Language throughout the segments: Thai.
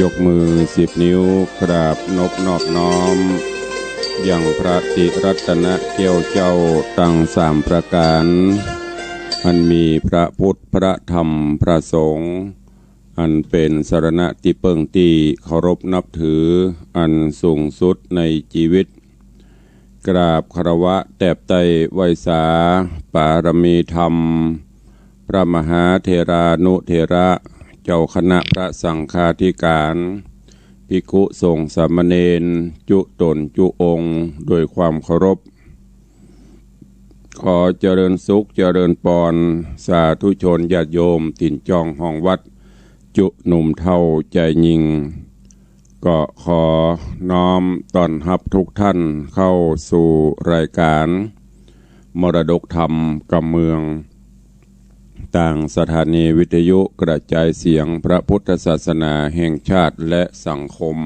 ยกมือ10 นิ้วกราบนบนอบน้อมอย่างพระติรัตนเกี่ยวเจ้าตั้ง3 ประการอันมีพระพุทธพระธรรมพระสงฆ์อันเป็นสรณะที่เปิงที่เคารพนับถืออันสูงสุดในชีวิตกราบคารวะแตบไตไวสาปารมีธรรมพระมหาเถรานุเถระเจ้าคณะพระสังฆาธิการภิกขุสงฆ์สามเณรจุตนจุองค์โดยความเคารพขอเจริญสุขเจริญปอนสาธุชนญาติโยมถิ่นจองห้องวัดจุหนุ่มเท่าใจยิงก็ขอน้อมต้อนรับทุกท่านเข้าสู่รายการมรดกธรรมกำเมืองต่างสถานีวิทยุกระจายเสียงพระพุทธศาสนาแห่งชาติและสังคม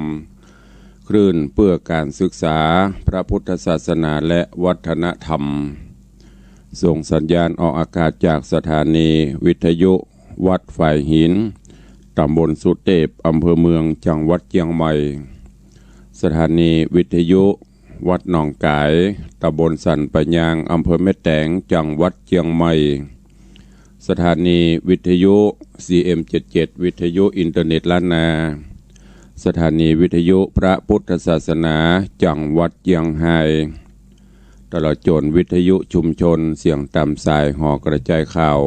คลื่นเพื่อการศึกษาพระพุทธศาสนาและวัฒนธรรมส่งสัญญาณออกอากาศจากสถานีวิทยุวัดฝ่ายหินตำบลสุเทพอำเภอเมืองจังหวัดเชียงใหม่สถานีวิทยุวัดหนองกายตำบลสันปะยางอำเภอแม่แตงจังหวัดเชียงใหม่สถานีวิทยุ CM77 วิทยุอินเทอร์เน็ตล้านนาสถานีวิทยุพระพุทธศาสนาจังหวัดเชียงรายตลอดจนวิทยุชุมชนเสียงตามสายห่อกระจายข่าว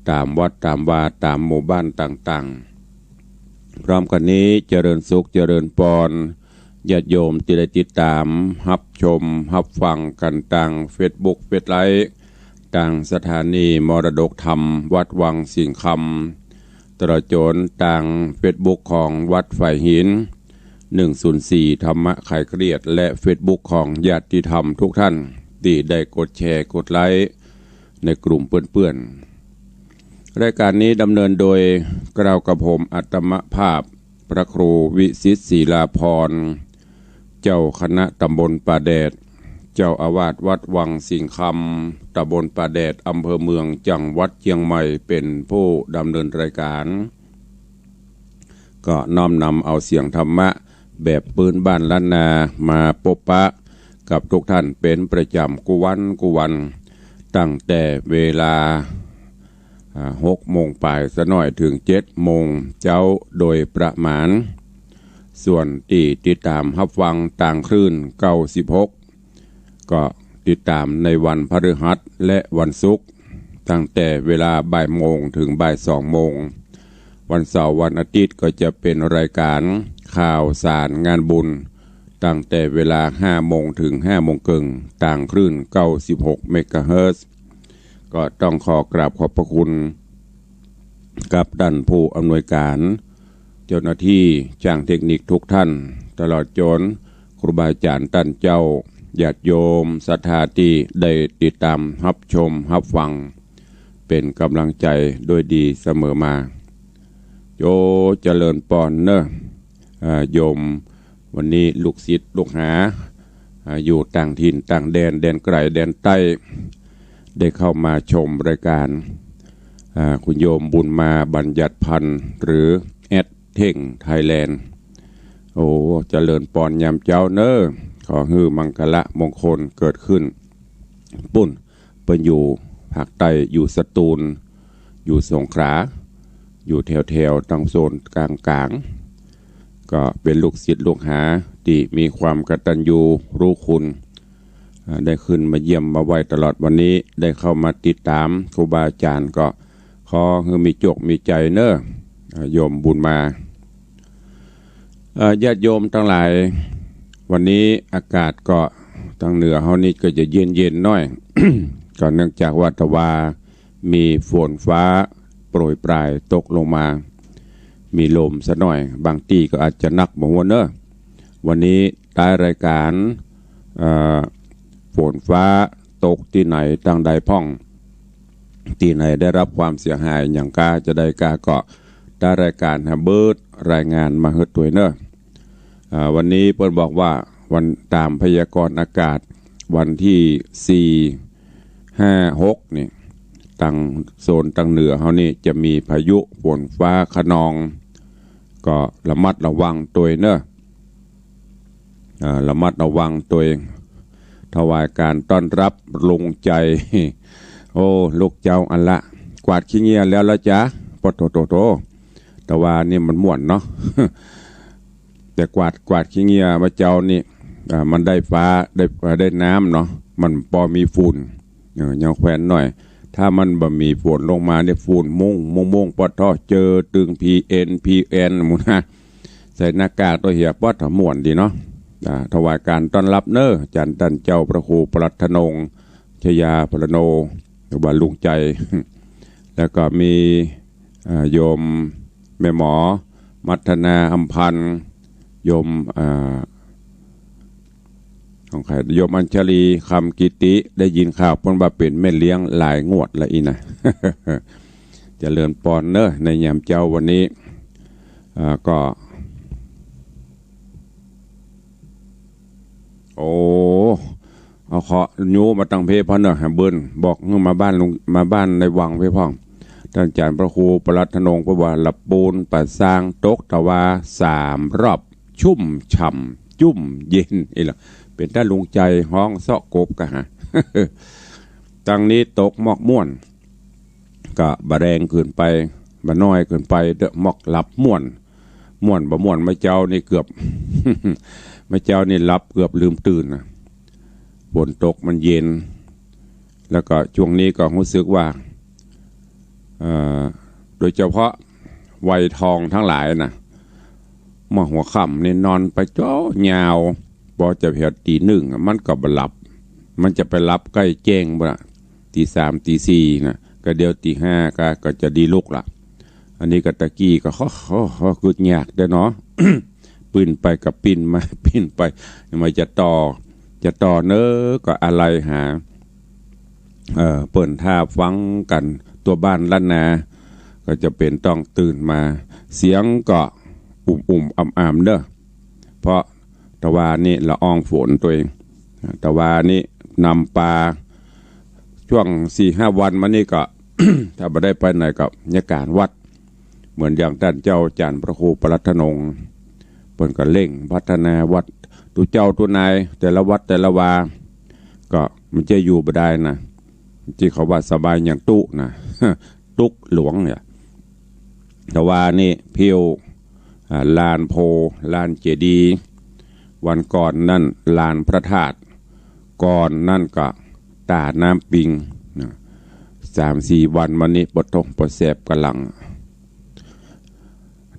ตามวัดตามวาตามหมู่บ้านต่างๆพร้อมกันนี้เจริญสุขเจริญปอนญาติโยมที่ได้ติดตามรับชมรับฟังกันทางเฟซบุ๊กเฟซไลฟ์ทางสถานีมรดกธรรมวัดวังสิงห์คำตลอดจนทางเฟซบุ๊กของวัดฝ่ายหิน104ธรรมะคลายเครียดและเฟซบุ๊กของญาติธรรมทุกท่านที่ได้กดแชร์กดไลค์ในกลุ่มเพื่อนๆรายการนี้ดำเนินโดยกล่าวกับผมอัตมภาพพระครูวิสิตศิลาภรณ์เจ้าคณะตำบลป่าแดดเจ้าอาวาสวัดวังสิงห์คำตำบลป่าแดดอำเภอเมืองจังหวัดเชียงใหม่เป็นผู้ดำเนินรายการก็น้อมนำเอาเสียงธรรมะแบบปืนบ้านล้านนามาพบปะกับทุกท่านเป็นประจำกุวันตั้งแต่เวลา6 โมงปลายสะหน่อยถึง7 โมงเจ้าโดยประมาณส่วนที่ติดตามรับฟังต่างคลื่น96ก็ติดตามในวันพฤหัสและวันศุกร์ตั้งแต่เวลาบ่ายโมงถึงบ่าย2 โมงวันเสาร์วันอาทิตย์ก็จะเป็นรายการข่าวสารงานบุญ ตั้งแต่เวลา5 โมงถึง5 โมงครึ่งต่างคลื่น96 เมกะเฮิรตซ์ก็ต้องขอกราบขอบพระคุณกับท่านผู้อำนวยการเจ้าหน้าที่ช่างเทคนิคทุกท่านตลอดจนครูบาอาจารย์ท่านเจ้าญาติโยมศรัทธาที่ได้ติดตามรับชมรับฟังเป็นกำลังใจด้วยดีเสมอมาโยเจริญปอนเนอะโยมวันนี้ลูกศิษย์ลูกหาอยู่ต่างถิ่นต่างแดนไกลแดนใต้ได้เข้ามาชมรายการคุณโยมบุญมาบัญญัติพันธ์หรือแอดเท่งไทยแลนด์โอ้เจริญปอนยามเจ้าเนอขอฮือมังคละมงคลเกิดขึ้นปุ่นเป็นอยู่ภาคใต้อยู่สตูลอยู่สงขลาอยู่แถวตั้งโซนกลางก็เป็นลูกศิษย์ลูกหาที่มีความกตัญญูรู้คุณได้ขึ้นมาเยี่ยมมาไหว้ตลอดวันนี้ได้เข้ามาติดตามครูบาอาจารย์ก็ขอให้มีจกมีใจเนอะโยมบุญมาญาติโยมทั้งหลายวันนี้อากาศก็ทางเหนือเฮานี่ก็จะเย็นน้อย ก็เนื่องจากว่าตะวามีฝนฟ้าโปรยปลายตกลงมามีลมซะหน่อยบางที่ก็อาจจะหนักบ่หัวเนอะวันนี้ใต้รายการฝนฟ้าตกที่ไหนทางใดพ่องที่ไหนได้รับความเสียหายอย่างกาจะได้กาเกาะใต้รายการฮะเบิร์ดรายงานมาเฮ็ดตัวเนอะวันนี้เพิ่นบอกว่าวันตามพยากรณ์อากาศวันที่4 5 6นี่ตั้งโซนตั้งเหนือเฮานี่จะมีพายุฝนฟ้าคะนองก็ระมัดระวังตัวเนอะระมัดระวังตัวเองถวายการต้อนรับลุงใจโอ้ลูกเจ้าอันละกวาดขี้เงียแล้วละจ๊ะปะโตแต่ว่านี่มันม่วนเนาะ แต่กวาดขี้เงียมาเจ้านี่มันได้ฟ้าได้น้ำเนาะมันพอมีฝุ่นยังแขวนหน่อยถ้ามันบ่มีฝนลงมาเนี่ยฝุ่นมุ่งปอดท่อเจอตึง PN หมุนนะใส่หน้ากากตัวเหียปอดถม่วนดีเนาะถวายการต้อนรับเนอจันตันเจ้าพระครูปรัตนงชยาพลโนหรือว่าลุงใจ แล้วก็มีโยมแม่หมอมัทนาอัมพันธ์โยมของใครโยมอัญชลีคำกิติได้ยินข่าวเพิ่นว่าเป็นแม่เลี้ยงหลายงวดละอีนะ เจริญปอนเนอในยามเจ้าวันนี้ก็โอ้เอาเคาะยูมาตั้งเพพอเนอะเบิ้นบอกมาบ้านลุงมาบ้านในวังเพพ่องท่านอาจารย์พระครูปรัตนงพระว่าหลับปูนปัดสร้างตกตะวา3 รอบชุ่มฉ่ำจุ่มเย็นอีหล่ะเป็นท่านลุงใจห้องเสาะกบกะฮะ ตั้งนี้ตกหมอกม่วนก็บะแรงเกินไปบะน้อยเกินไปเดอะหมอกหลับม่วนบ่ม่วนไม่เจ้านี่เกือบ ไม่เจ้านี่หลับเกือบลืมตื่นนะฝนตกมันเย็นแล้วก็ช่วงนี้ก็รู้สึกว่าโดยเฉพาะวัยทองทั้งหลายนะมาหัวค่ำนี่นอนไปจ้อยาวพอจะเพียตี 1มันก็บ่หลับมันจะไปหลับใกล้แจ้งบ่ล่ะตี 3 ตี 4นะก็เดี๋ยวตี 5ก็จะดีลุกล่ะอันนี้ก็ตะกี้ก็คือยากเด้อเนาะ ปืนไปกับปิ่นมาปิ่นไปมันจะต่อเน้อก็อะไรหาเปิ่นท่าฟังกันตัวบ้านล้านนาก็จะเป็นต้องตื่นมาเสียงก็อ่ำเด้อเพราะตะวานี่ละอองฝนตัวเองตะวานี่นำปลาช่วง 4-5 วันมานี่ก็ ถ้าบ่ได้ไปไหนก็บรรยากาศวัดเหมือนอย่างท่านเจ้าอาจารย์พระครูปรัตนงเพิ่นก็เร่งพัฒนาวัดตัวเจ้าตัวนายแต่ละวัดแต่ละวาก็มันจะอยู่บ่ได้นะที่เขาว่าสบายอย่างตุนะ ตุกหลวงเนี่ยแต่ว่านี่เพียวลานโพลานเจดีย์วันก่อนนั่นลานพระธาตุก่อนนั่นก็ตาน้ำปิง 3-4 วันมานี้ปดทงปดแสบกำลัง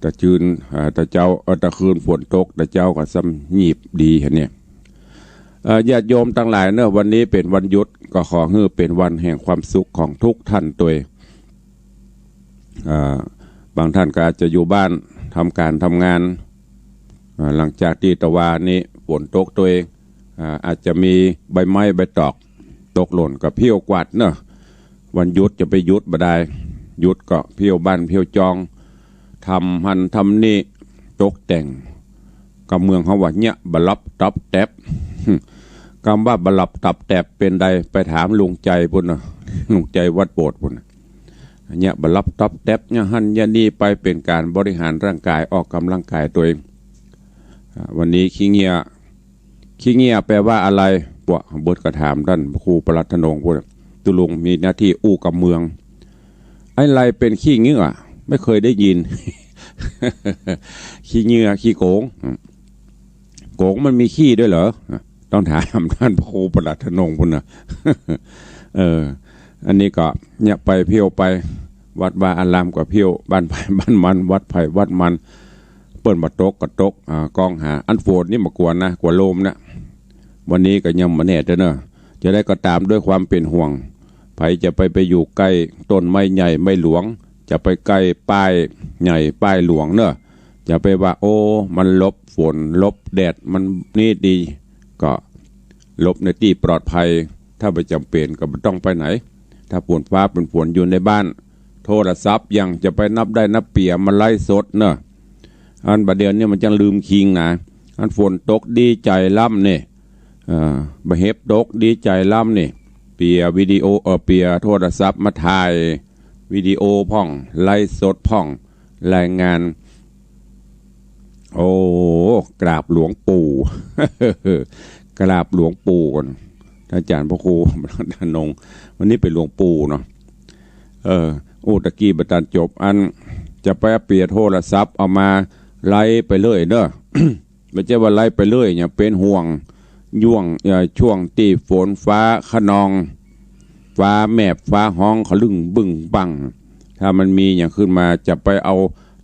แต่ แต่จืนแต่เจ้าแต่คืนฝนตกแต่เจ้าก็ซ้ำหยีบดีเห็นเนี่ยญาติโยมทั้งหลายเนอะวันนี้เป็นวันหยุดก็ขอให้เป็นวันแห่งความสุขของทุกท่านตัวบางท่านก็อาจจะอยู่บ้านทำการทำงานหลังจากที่ตะวันนี้ฝนตกตัวเองอาจจะมีใบไม้ใบตอกตกหล่นกับเพี้ยวกวาดเนอะวันหยุดจะไปหยุดบ่ได้หยุดก็เพี้ยวบ้านเพี้ยวจองทำหันทำนี่ตกแต่งกับเมืองเขาว่าเนี่ยบลับตับแตบคำว่าบลับตับแตบเป็นใดไปถามลุงใจพุ่นนะลุงใจวัดโบสถ์พุ่นเนี่ยบลับตับแตบเนี่ยหันเนี่ยนี่ไปเป็นการบริหารร่างกายออกกำลังกายตัวเองวันนี้ขี้เงียแปลว่าอะไรพวกบทกระถามท่านครูประหลัดธนงพูดตุลุงมีหน้าที่อู้กับเมืองอะไรเป็นขี้เงียไม่เคยได้ยิน ขี้เงียขี้โกงมันมีขี้ด้วยเหรอต้องถามท่านครูประหลัดธนงพุ่นนะ อันนี้ก็เนี่ยไปเพี้ยวไปวัดว่าอารามก็เพี้ยวบ้านไผ่บ้านมันวัดไผ่วัดมันเปิ้นมาตกก็ตกกองหาอันโฟนนี่มากวนนะกว่าโลมนะวันนี้ก็ยังมาแน่เด้อเนอะจะได้ก็ตามด้วยความเป็นห่วงไผจะไปอยู่ใกล้ต้นไม้ใหญ่ไม้หลวงจะไปใกล้ป้ายใหญ่ป้ายหลวงเนอะจะไปว่าโอ้มันลบฝนลบแดดมันนี่ดีก็ลบในที่ปลอดภัยถ้าไปจำเป็นก็ไม่ต้องไปไหนถ้าฝนฟ้าเป็นฝนอยู่ในบ้านโทรศัพท์ยังจะไปนับได้นับเปียมันไล่สดเนอะอันบัดเดียวนี่มันจะลืมคิงนะอันฝนตกดีใจล่ำเนี่ยบะเฮ็บตกดีใจล่ำเนี่ยเปียวิดีโอเปียโทรศัพท์มาถ่ายวิดีโอพ่องไล่สดพ่องรายงานโอ้กราบหลวงปู่ กราบหลวงปู่ก่อนอาจารย์พระครูธนงวันนี้เป็นหลวงปู่เนาะตะกี้บัตันจบอันจะไปเปียโทรศัพท์เอามาไล่ไปเลยเนอะ ไม่ใช่ว่าไล่ไปเลยเนี่ยเป็นห่วงย่วงช่วงตีฝนฟ้าขนองฟ้าแมบฟ้าห้องขลึงบึ้งบังถ้ามันมีอย่างขึ้นมาจะไปเอา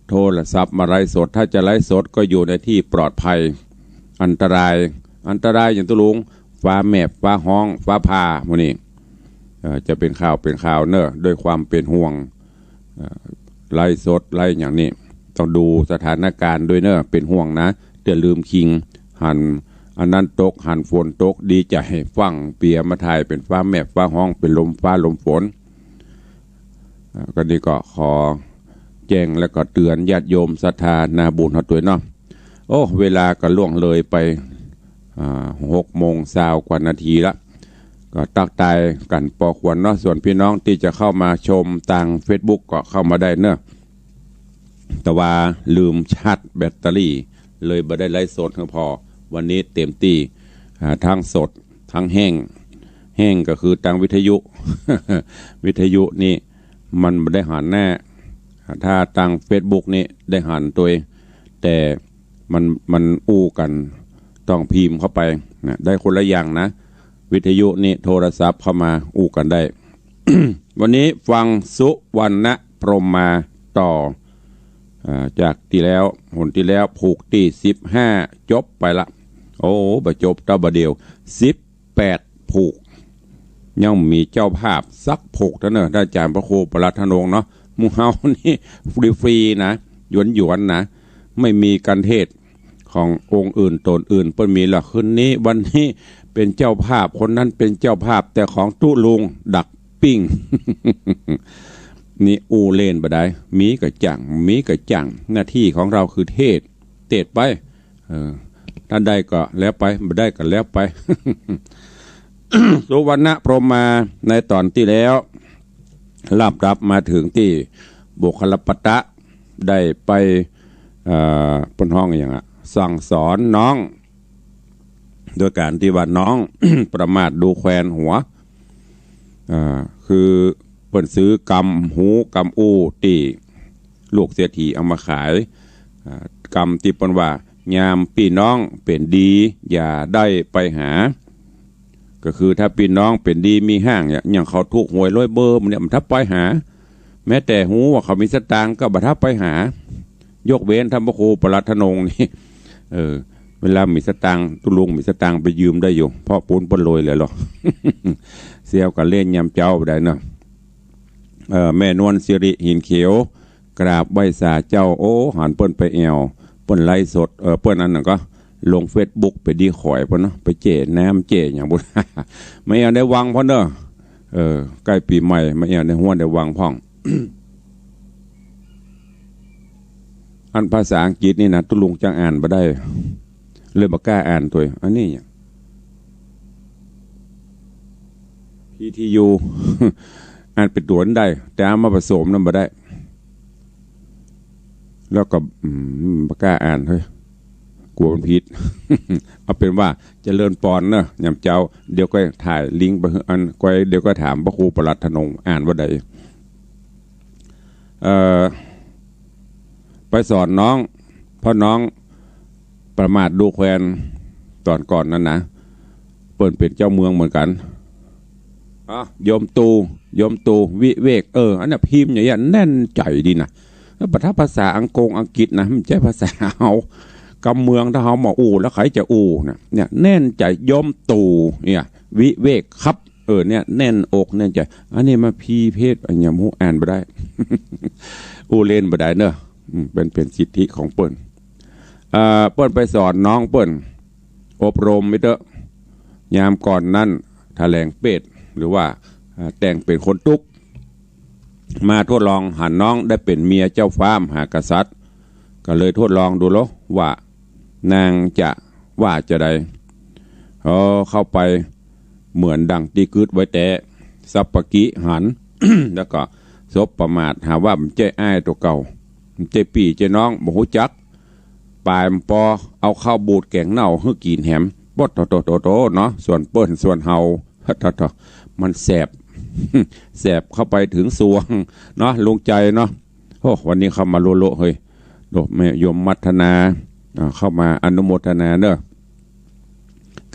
โทรศัพท์มาไล่สดถ้าจะไล่สดก็อยู่ในที่ปลอดภัยอันตรายอย่างตุลุงฟ้าแมบฟ้าห้องฟ้าผ่าพวกนี้จะเป็นข่าวเนอะด้วยความเป็นห่วงไล่สดไล่อย่างนี้ต้องดูสถานการณ์ด้วยเนอะเป็นห่วงนะอย่าลืมคิงหันอันนั้นตกหันฝนตกดีใจฟังเปียมาถ่ายเป็นฟ้าแมบฟ้าห้องเป็นลมฟ้าลมฝนก็นี่ก็ขอแจ้งและก็เตือนญาติโยมศรัทธานาบุญหัดตัวเนาะโอ้เวลาก็ล่วงเลยไป6:20 กว่านาทีละก็ตักตายกันปอกวันเนาะส่วนพี่น้องที่จะเข้ามาชมทาง Facebook ก็เข้ามาได้เนอะแต่ว่าลืมชาร์จแบตเตอรี่เลยไม่ได้ไลฟ์สดพอวันนี้เต็มที่ทั้งสดทั้งแห้งก็คือทางวิทยุ วิทยุนี่มันไม่ได้หันแน่ถ้าทาง Facebook นี่ได้หันตัวแต่มันอู้กันต้องพิมพ์เข้าไปนะได้คนละอย่างนะวิทยุนี่โทรศัพท์เข้ามาอู้กันได้ วันนี้ฟังสุวรรณพรหมมาต่อจากที่แล้วหนที่แล้วผูกที่15จบไปละโอ้บจบตะบะเดียว18ผูกยังมีเจ้าภาพสักผูกเท่านั้นอาจารย์พระครูประหลัดธนงเนาะมูเฮานี่ฟรีๆนะหยวนนะไม่มีการเทศขององค์อื่นตนอื่นเปิ้นมีละคืนนี้วันนี้เป็นเจ้าภาพคนนั้นเป็นเจ้าภาพแต่ของตู้ลุงดักปิ้ง นี่อูเล่นบ่ได้มีกระจังหน้าที่ของเราคือเทศไปถ้าได้ก็แล้วไปไม่ได้ก็แล้วไป สุวรรณพรหมมาในตอนที่แล้วรับมาถึงที่บุคลปตะได้ไปปนห้องอย่างสั่งสอนน้องโดยการที่ว่าน้อง ประมาทดูแควนหัวคือเปิ่นซื้อกำหูกำอู้ตีลูกเสียทีเอามาขายกำที่เปิ่นว่ายามพี่น้องเป็นดีอย่าได้ไปหาก็คือถ้าพี่น้องเป็นดีมีห้างอย่างเขาถูกหวยร้อยเบอร์เนี่ยมันทับไปหาแม้แต่หูว่าเขามีสตางค์ก็บัทับไปหา ยกเว้นท่านพระครูประหลัดธนงนี่เวลามีสตางค์ตุลุงมีสตางค์ไปยืมได้อยู่เพราะปูนปนโรยเลยหรอ เสียวกับเล่นยำเจ้าไปได้เนาะแม่นวลสิริหินเขียวกราบไหว้สาเจ้าโอ้หันเปิ้นไปแอวเปิ้นไล่สดเปิ้นอันนั้นก็ลง Facebook ไปดีข่อยเปิ้นเนาะไปเจ๋น้ำเจ๋อย่างบุญ ไม่เอาได้วังพ่อเนาะใกล้ปีใหม่ไม่เอาได้หัวได้วังพ่อง อันภาษาอังกฤษนี่นะตุลุงจังอ่านบ่ได้เลยบ่กล้าอ่านตัวอันนี้อย่าง PTU อ่านเป็นตัวนั้นได้แต่เอามาผสมนั้นบ่ได้แล้วก็บ่กล้าอ่านเฮ้ยกลัวมันผิด เอาเป็นว่าเจริญปอนเนอะยำเจ้าเดี๋ยวก็ถ่ายลิงก์ไปอันก็เดี๋ยวก็ถามพระครูประหลัดธนงอ่านว่าใดไปสอนน้องเพราะน้องประมาทดูแควนตอนก่อนนั้นนะเปิดเป็นเจ้าเมืองเหมือนกันโยมตูวิเวกอันนี้พิมพ์อย่างนี้แน่นใจดีนะแล้วถ้าภาษาอังกฤษนะมันใช่ภาษาเอากำเมืองถ้าเขามาแล้วใครจะเนี่ยแน่นใจโยมตูเนี่ยวิเวกครับเนี่ยแน่นอกแน่นใจอันนี้มาพีเพศอันยมูอ่านไปได้ เล่นไปได้เนอะเป็นสิทธิของเปิ้นเปิ้นไปสอนน้องเปิ้นอบรมไม่เถอะยามก่อนนั้นแถลงเป็ดหรือว่าแต่งเป็นคนตุกมาทดลองหันน้องได้เป็นเมียเจ้าฟ้ามหากษัตริย์ก็เลยทดลองดูแล้วว่านางจะว่าจะใดเข้าไปเหมือนดังตีกึดไว้แต่สัปปกิหัน แล้วก็ซบประมาทหาว่ามันเจ้อ้ายตัวเก่าเจ้ปีเจ้น้องบ่ฮู้จักปลายปอเอาข้าวบูดแกงเน่าให้กินแหมบดโตเนาะส่วนเปิ้นส่วนเฮามันแสบ แสบเข้าไปถึงสวงเนาะลงใจเนาะโอ้วันนี้เข้ามาโลเฮ้ยโดแม่ยมมัทนาเข้ามาอนุโมทนาเนอะ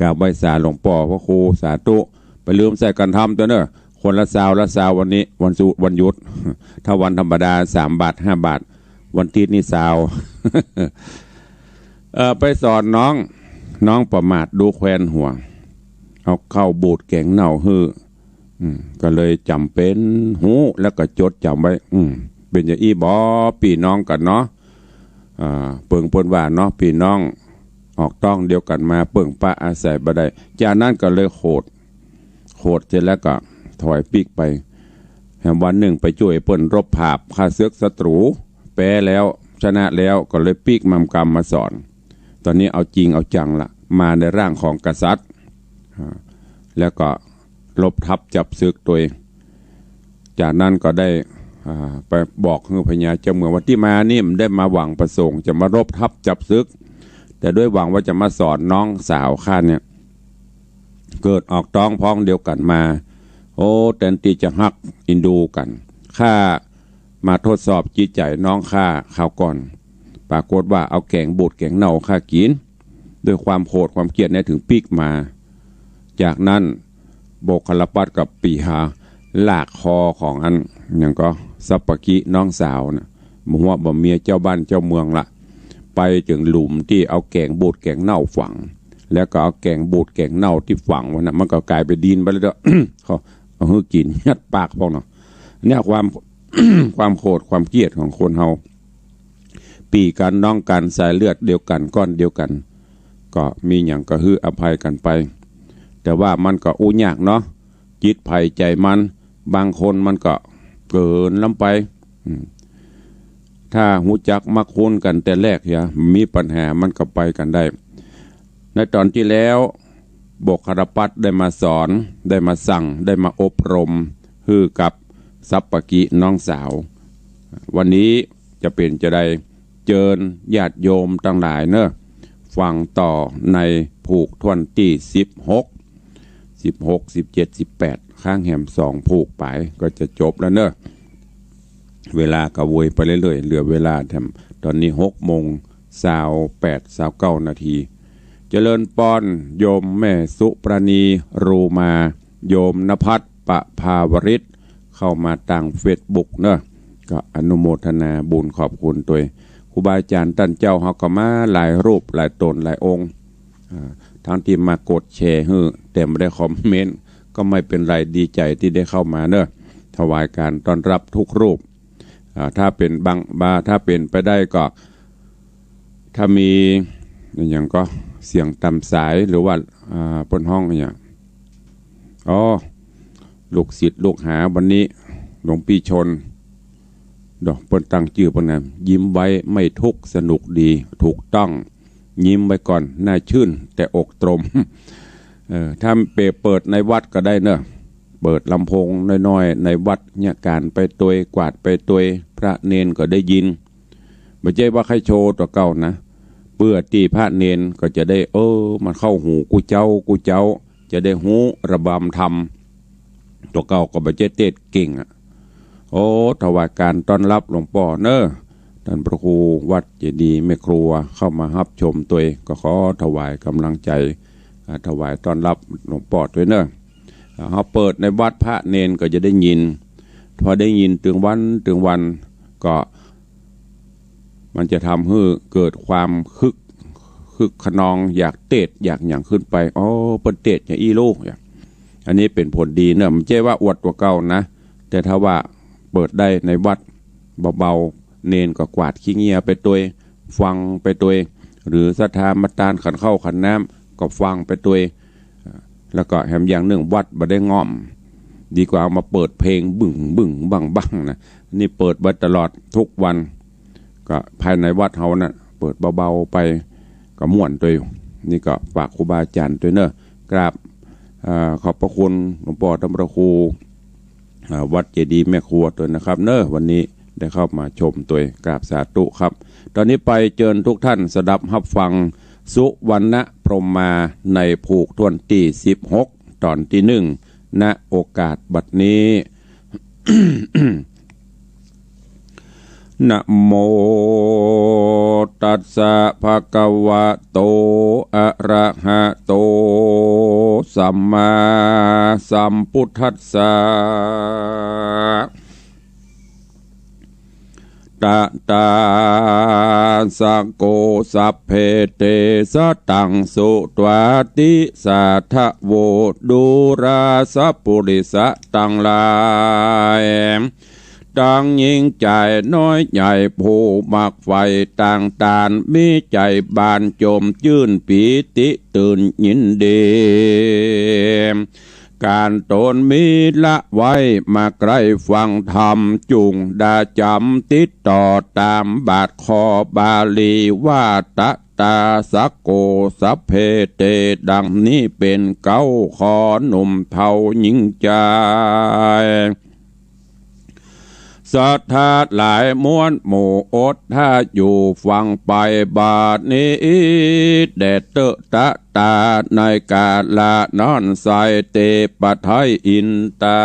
กราบไหว้สาหลวงพ่อพระครูสาธุไปลืมใส่กันทำตัวเนอะคนละซาววันนี้วันหยุดถ้าวันธรรมดา3 บาท 5 บาทวันที่นี่ซาว ไปสอนน้องประมาทดูแควนหัวเอาเข้าบูดแกงเน่าก็เลยจำเป็นหูแล้วก็จดจำไว้เป็นอย่างอีบอปีน้องกันเนาะเปิงปนว่าเนาะปีน้องออกต้องเดียวกันมาเปิงป้าอาศัยบ่ได้จากนั้นก็เลยโหดเสร็จแล้วก็ถอยปีกไปแห่งวันหนึ่งไปช่วยเปิ้นรบผาบฆ่าเสือกศัตรูแพ้แล้วชนะแล้วก็เลยปีกมัมกรรมมาสอนตอนนี้เอาจริงเอาจังละมาในร่างของกษัตริย์แล้วก็ลบทับจับศึกตัวเองจากนั้นก็ได้ไปบอกให้พญาเจ้าเมืองว่าที่มานี่มันได้มาหวังประสงค์จะมารบทับจับศึกแต่ด้วยหวังว่าจะมาสอนน้องสาวข้าเนี่ยเกิดออกต้องพ้องเดียวกันมาแทนที่จะฮักอินดูกันข้ามาทดสอบจิตใจน้องข้าข่าวก่อนปรากฏว่าเอาแกงบูดแกงเน่าข้ากินด้วยความโหดความเกลียดเนี่ยถึงปีกมาจากนั้นโบกคลปัดกับปีหาลากคอของอันอย่างก็สัปปกิน้องสาวนะมัวบ่เมียเจ้าบ้านเจ้าเมืองละไปถึงหลุมที่เอาแกงบูดแกงเน่าฝังแล้วก็เอาแกงบูดแกงเน่าที่ฝังวันนั้นมันก็กลายเป็นดินไปแล้ว เขาเอาให้กินยัดปากพวกเนาะเนี่ยความ ความโกรธความเกลียดของคนเฮาปีกันน้องกันสายเลือดเดียวกันก้อนเดียวกันก็มีอย่างก็ฮืออภัยกันไปแต่ว่ามันก็ยากเนาะจิตภัยใจมันบางคนมันก็เกินล้ำไปถ้าหูจักมาคุ้นกันแต่แรกอย่ามีปัญหามันก็ไปกันได้ในตอนที่แล้วบกคารปัตได้มาสอนได้มาสั่งได้มาอบรมฮือกับสัปปกิน้องสาววันนี้จะเป็นจะได้เจิญญาติโยมทั้งหลายเนอะฟังต่อในผูกทวนที่16 17 18ข้างแหม2ผูกไปก็จะจบแล้วเนอะเวลากระวยไปเรื่อยๆเหลือเวลาตอนนี้6:28 นาทีเจริญปอนโยมแม่สุปราณีรูมาโยมณภัทรปภาวริศเข้ามาตั้งเฟซบุ๊กเนอะก็อนุโมทนาบุญขอบคุณตัวครู รูบาอาจารย์ท่านเจ้าเฮาก็มาหลายรูปหลายตนหลายองค์ทั้งที่มากดแชร์แต่ไม่ได้คอมเมนต์ก็ไม่เป็นไรดีใจที่ได้เข้ามาเนอะถวายการต้อนรับทุกรูปถ้าเป็นถ้าเป็นไปได้ก็ถ้ามีอย่างก็เสียงตำสายหรือว่าบนห้องอย่างลูกศิษย์ลูกหาวันนี้หลวงพี่ชนดอกเปิ้นตั้งชื่อเปิ้นนะยิ้มไว้ไม่ทุกข์สนุกดีถูกต้องยิ้มไว้ก่อนน่าชื่นแต่อกตรมถ้าเปิดในวัดก็ได้เนอะเปิดลำโพงน้อยๆในวัดเนี่ยการไปตัวกวาดไปตัวพระเนนก็ได้ยินไม่ใช่ว่าใครโชว์ตัวเก่านะเพื่อที่พระเนนก็จะได้มันเข้าหูกูเจ้าจะได้หูระบำธรรมตัวเก่าก็ไม่ใช่เทศเก่งถวายการต้อนรับหลวงพ่อเนอะท่านพระครูวัดเจดีย์แม่ครัวเข้ามารับชมตัวก็ขอถวายกำลังใจถวายต้อนรับหลวงพ่อด้วยเนอะเขาเปิดในวัดพระเนนก็จะได้ยินพอได้ยินถึงวันก็มันจะทำให้เกิดความคึกขนองอยากเตะอยากอย่างขึ้นไปเปิดเตะอย่างอีลูกอันนี้เป็นผลดีเนอะไม่ใช่ว่าอวดตัวเก่านะแต่ถ้าว่าเปิดได้ในวัดเบาๆเนนก็กวาดขี้เงียไปตัวฟังไปตัวหรือศรัทธามาตานขันเข้าขันน้ำก็ฟังไปตัวแล้วก็แถมอย่างหนึ่งวัดบ่ได้ง่อมดีกว่าเอามาเปิดเพลงบึ้งบังนะนี่เปิดไว้ตลอดทุกวันก็ภายในวัดเฮานะเปิดเบาๆไปก็ม่วนตัวนี่ก็ฝากครูบาอาจารย์ตัวเนอะกราบขอบพระคุณหลวงพ่อธรรมครูวัดเจดีย์แม่ครัวตัวนะครับเนอะวันนี้ได้เข้ามาชมตัวกราบสาธุครับตอนนี้ไปเชิญทุกท่านสดับรับฟังสุวรรณพรหมมาในผูกทวนที่16ตอนที่1ณโอกาสบัดนี้ นะโมตัสสะภะคะวะโตอะระหะโตสัมมาสัมพุทธัสสะตะตาสังโฆสัพเพเตสะตังสุตวาติสาทะโวดูราสัพปุริสะตังลายดังยิ่งใจน้อยใหญ่ผู้มักไฟต่างตานมีใจบานโจมยื่นปีติตื่นยินดีการตนมีละไว้มาใกล้ฟังธรรมจุงดาจำติดต่อตามบาทคอบาลีว่าตะตาสักโกสัพเพเตดังนี้เป็นเก้าขอหนุ่มเทาหญิงใจสัทธาหลายม้วนหมู่อดถ้าอยู่ฟังไปบาดนี้แดดเตอะตะตาในกาลานอนใสเตปะไทยอินตา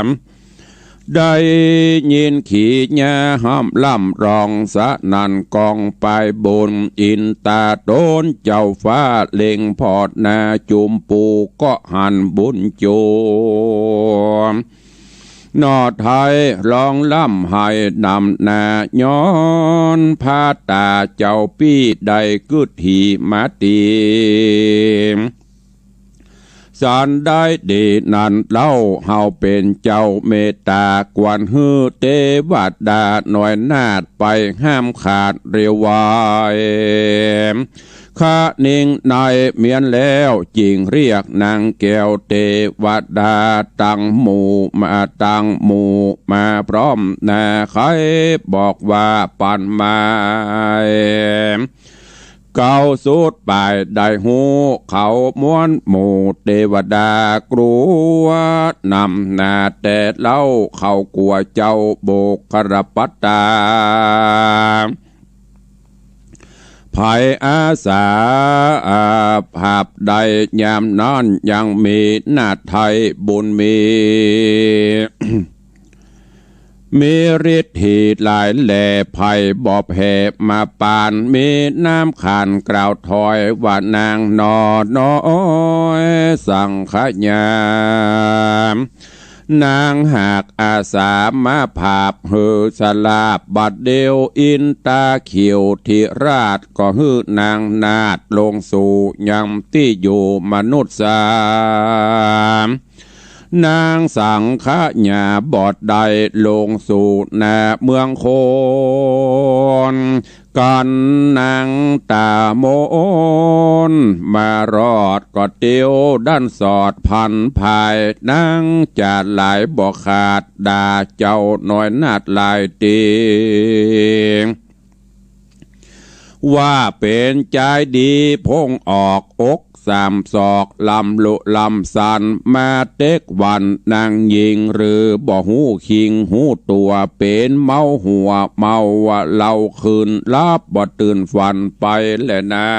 มได้ยินขี่แง่ห้ามล่ำรองสะนันกองไปบนอินตาโดนเจ้าฟ้าเล็งพอดนาจุมปูก็หันบุญโจมนอไทยลองล่ำให้นำนาย้อนพาตาเจ้าปี้ใดกึดหีมาตีสารได้ดีนั่นเล่าเฮาเป็นเจ้าเมตตากวนฮือเทวดาหน่อยนาดไปห้ามขาดเรียววายข้านิ่งในเมียนแล้วจิงเรียกนางแก้วเทวดาตั้งหมู่มาพร้อมนาใครบอกว่าปันมาเก้าสุดปลายได้หูเขาม้วนหมู่เทวดากลัวนำนาแต่เล่าเขากลัวเจ้าโบกครปัตตาภัยอาสาภาพใดยามนั้นยังมีนาไทยบุญมี มีฤทธิ์หีหลายแหล่ภัยบอบแห่มาปานมีน้ำขานกล่าวถอยว่านางนอน้อยสังขยาม นางหากอาสามาภาพเฮือสลาบบัดเดียวอินตาเขียวทิราชก็ฮือนางนาดลงสู่ยังที่อยู่มนุษย์สามนางสังขญาบอดใดลงสู่นาเมืองโคนกันนางตาโมนมารอดก็เตียวด้านสอดพันภายนางจะหลายบอกขาดด่าเจ้าหน่อยนาดลายตีว่าเป็นใจดีพงออกอกสามศอกลำลุลำสันมาเต็กวันนางยิงหรือบ่หูคิงหูตัวเป็นเมาหัวเมาว่าเราคืนลับบ่ตื่นฝันไปแลนะ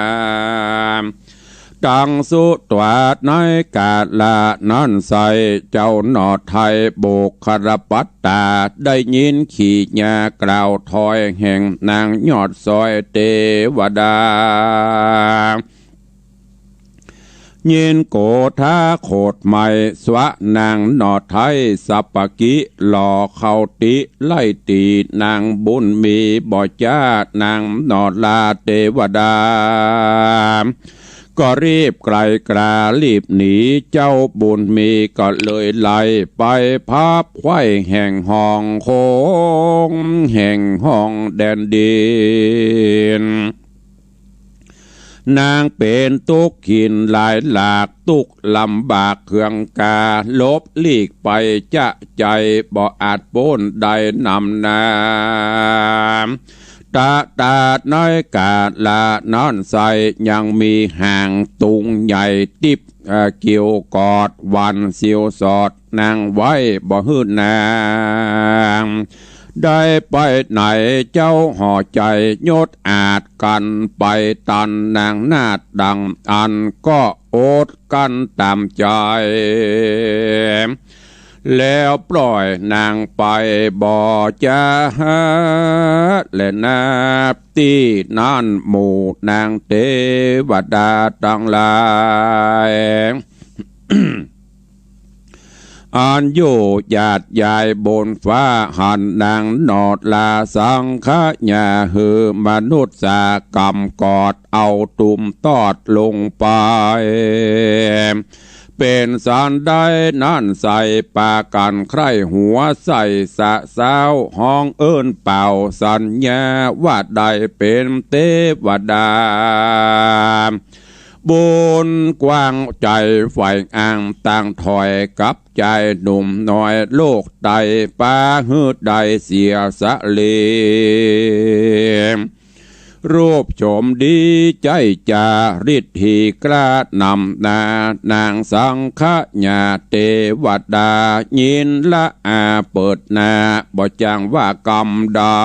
ตังสุตวาดในกาลานั่นใส่เจ้าหนอดไทยโบกคารปัตตาได้ยินขี่ญากล่าวถอยแห่งนางยอดซอยเทวดาเย็นโกธาโคดใหม่สวะนางหนอไทยสัปปกิหล่อเข้าติไล่ตีนางบุญมีบ่จ้านางหนอลาเทวดาก็รีบไกลกรารีบหนีเจ้าบุญมีก็เลยไล่ไปพับไข่แห่งห้องโคงแห่งห้องแดนดินนางเป็นตุกขินหลายหลากตุกลำบากเครื่องกาลบหลีกไปจะใจบ่อาจโป้นใดนำนาตาน้อยกาดละนอนใสยังมีห่างตุงใหญ่ติบเกี่ยวกอดวันเสียวสอดนางไว้บ่หื้อนางได้ไปไหนเจ้าห่อใจยศอาจกันไปตันนางนาดดังอันก็โอดกันตามใจแล้วปล่อยนางไปบ่จะและนาบที่นั่นหมู่นางเทวดาทั้งหลายอันโยญาติยายบนฟ้าหันนางนอดลาสังขญาหือมนุษย์สากรรมกอดเอาตุ่มตอดลงไปเป็นสารได้นั่นใส่ปากันใครหัวใส่สะสาวห้องเอิ้นเป่าสัญญาว่าใดเป็นเทวดาบุญกว้างใจฝ่ายอ่างต่างถอยกับใจหนุ่มน้อยโลกใดปาหืดใดเสียสะเลรูปโฉมดีใจจาริดหีกล้านำนางสังขญาเทวดายินละอาเปิดนาบ่จางว่ากรรมได้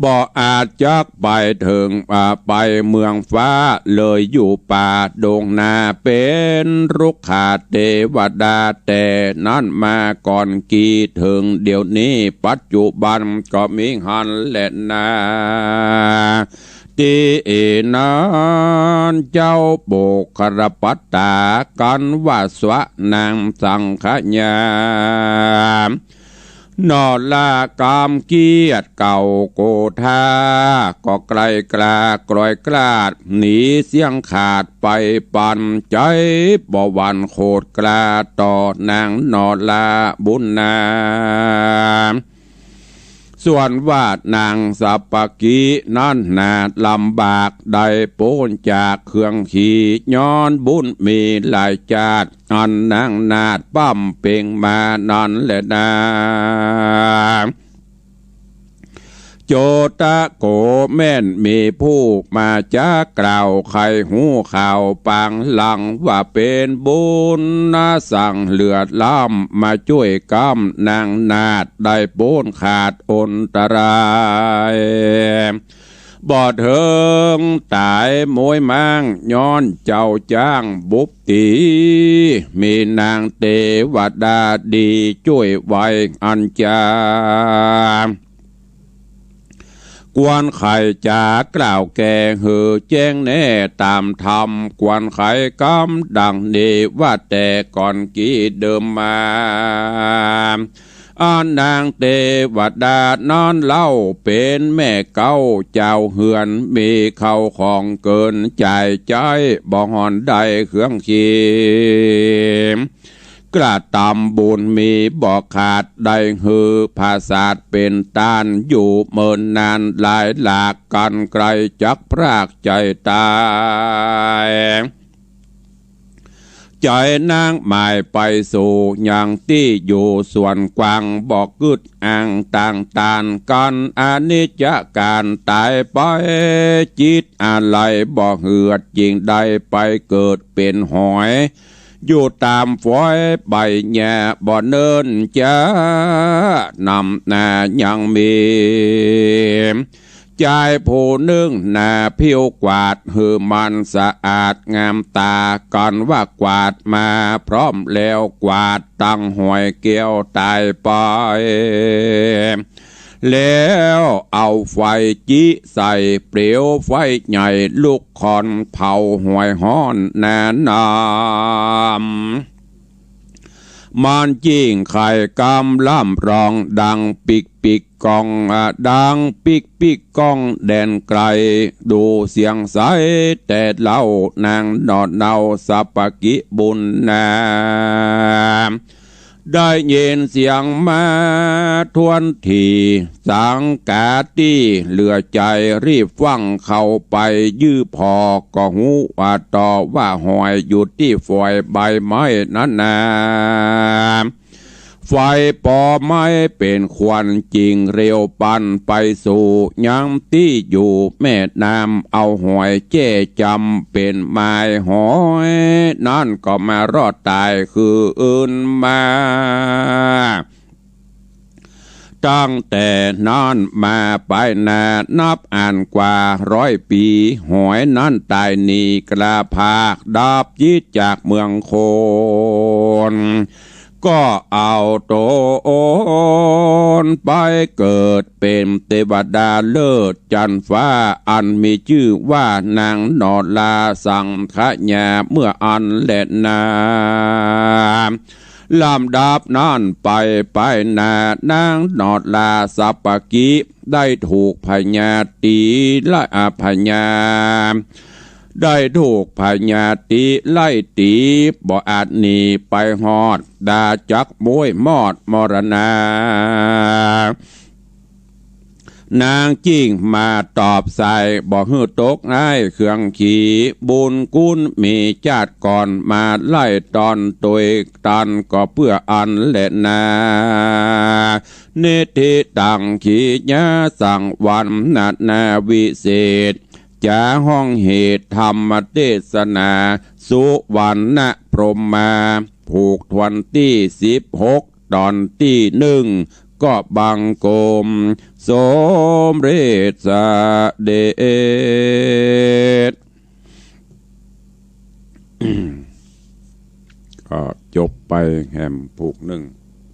บ่อาจจักไปถึงไปเมืองฟ้าเลยอยู่ป่าดงนาเป็นรุกขาเทวดาแต่นั้นมาก่อนกี่ถึงเดี๋ยวนี้ปัจจุบันก็มีหันและนาตีนั้นเจ้าโบกคารปัตตากันว่าสวะนางสังขญานอลากามเกียรติเก่าโกธาก็ไกลกลากลอยกลาดหนีเสียงขาดไปปันใจบ่หวันโคตรกลาต่อนางนอลาบุญนาส่วนวาดนางสัปปกินั่นนาดลำบากได้โป้นจากเครื่องขี่ย้อนบุญมีหลายจาดอันนางนาดปั้มเป่งมานั่นแหละนาโจตะโกแม่นมีผู้มาจากกล่าวใครหูข่าวปังหลังว่าเป็นบุญนาสั่งเลือดล้ำมาช่วยกำนางนาดได้โป้นขาดอนตรายบ่เถิงตายมวยมังย้อนเจ้าจ้างบุบตีมีนางเทวดาดีช่วยไว้อันจา กวนไข่จากล่าวแก่เหือแจ้งแน่ตามธรรมกวนไข่กำดังนี้ว่าแต่ก่อนกี่เดิมมานางเทวดานอนเล่าเป็นแม่เก้าเจ้าเหือนมีเข้าของเกินใจใจบ่หอนใดเครื่องขีมกระตำบุญมีบอกขาดได้หือภาษาเป็นตานอยู่เมินนานหลายหลากกันไกลจักพรากใจตายใจนางหมายไปสู่อย่างที่อยู่ส่วนกว้างบอกกึดอ่างต่างตานกันอนิจจการตายไปจิตอะไรบอกเหือดจริงได้ไปเกิดเป็นหอยอยู่ตามฝอยใบแย่บ่เนินจะนำหน้ายังมีใจผู้นึ่งหน้าผิวกวาดหือมันสะอาดงามตาก่อนว่ากวาดมาพร้อมแล้วกวาดตั้งหอยเกี้ยวตายไปแล้วเอาไฟจิใส่เปลวไฟใหญ่ลูกคอนเผาหวยห้อนแน่นมันจิ้งไข่กำล่ำรองดังปิกปิกกองดังปิกปิกกองแดนไกลดูเสียงใสแต่เล่านางนอดเนาสัปกิบุญนาได้ยินเสียงมาทวนทีสังกาตีเหลือใจรีบฟังเข้าไปยื้อพอก็หูว่าต่อว่าหอยอยู่ที่ฝอยใบไม้นั้นนาไฟปอไม้เป็นควันจริงเร็วปันไปสู่ยังที่อยู่แม่น้ำเอาหอยเจ้จำเป็นไม้หอยนั่นก็มารอดตายคืออื่นมาตั้งแต่นั้นมาไปนานับอ่านกว่า100 ปีหอยนั้นตายนีกระพากดับยิดจากเมืองโคนก็เอาโตนไปเกิดเป็นเทวดาเลิศจันฟ้าอันมีชื่อว่านางนอลาสังขญาเมื่ออันแลนาลำดับนั้นไปนานางนอดลาสัปกิได้ถูกพญาตีและพญาได้ถูกพญาตีไล่ตีบ่อาจหนีไปหอดดาจักมวยมอดมรณานางจิ้งมาตอบใส่บอกฮือตกง่ายเครื่องขี่บุญกุลมีจาดก่อนมาไล่ตอนตัวตันก็เพื่ออันแหละนาเนติตังขีญาสั่งวันนาวิเศษจะห้องเหตุธรรมเทศนาสุวรรณพรหมาผูกทวนที่16ตอนที่1ก็บังกรมสมเด็จสเด็จ ก็จบไปแหมผูก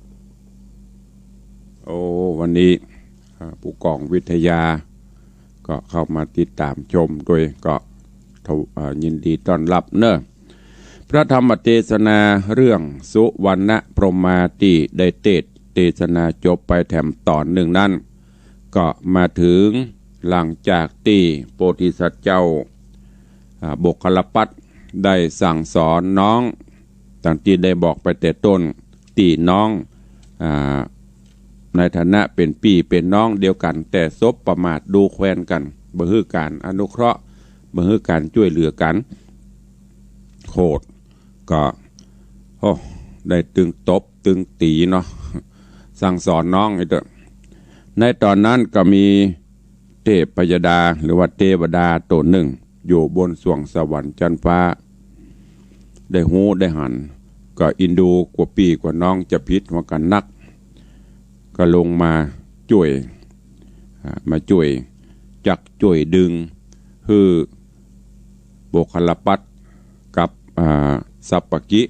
1โอ้วันนี้ผู้กองวิทยาก็เข้ามาติดตามชมโดยก็ยินดีต้อนรับเนอะพระธรรมเทศนาเรื่องสุวรรณพรหมาติได้เทศนาจบไปแถมตอนหนึ่งนั้นก็มาถึงหลังจากที่โพธิสัตว์เจ้าบกคลปัตถ์ได้สั่งสอนน้องต่างที่ได้บอกไปแต่ต้นตีน้องในฐานะเป็นพี่เป็นน้องเดียวกันแต่ซบประมาทดูแควนกันบ่ฮือการอนุเคราะห์บ่ฮือการช่วยเหลือกันโคตรก็ได้ตึงตบตึงตีเนาะสั่งสอนน้องไอ้เด้อในตอนนั้นก็มีเทพยดาหรือว่าเทวดาตัวหนึ่งอยู่บนสวงสวรรค์จันฟ้าได้หูได้หันก็อินดูกว่าปีกว่าน้องจะพิษว่ากันนักก็ลงมาช่วยจักช่วยดึงคือโบคลปัตถ์กับสัปปกิ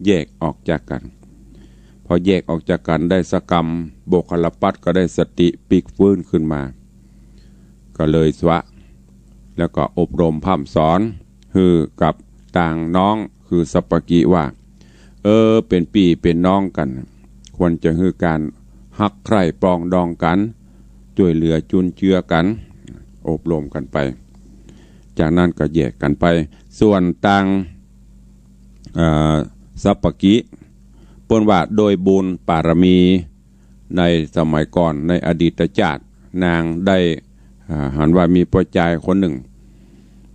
แยกออกจากกันพอแยกออกจากกันได้สกรรมโบคลปัตถ์ก็ได้สติปีกฟื้นขึ้นมา ก็เลยสวะแล้วก็อบรมพร่ำสอนคือกับต่างน้องคือสัปปกิว่าเป็นพี่เป็นน้องกันควรจะคือการฮักใคร่ปรองดองกันช่วยเหลือจุนเจือกันอบรมกันไปจากนั้นก็แยกกันไปส่วนต่างสัปปกิเปิ้นว่าโดยบุญปารมีในสมัยก่อนในอดีตชาตินางได้หันว่ามีพ่อชายคนหนึ่ง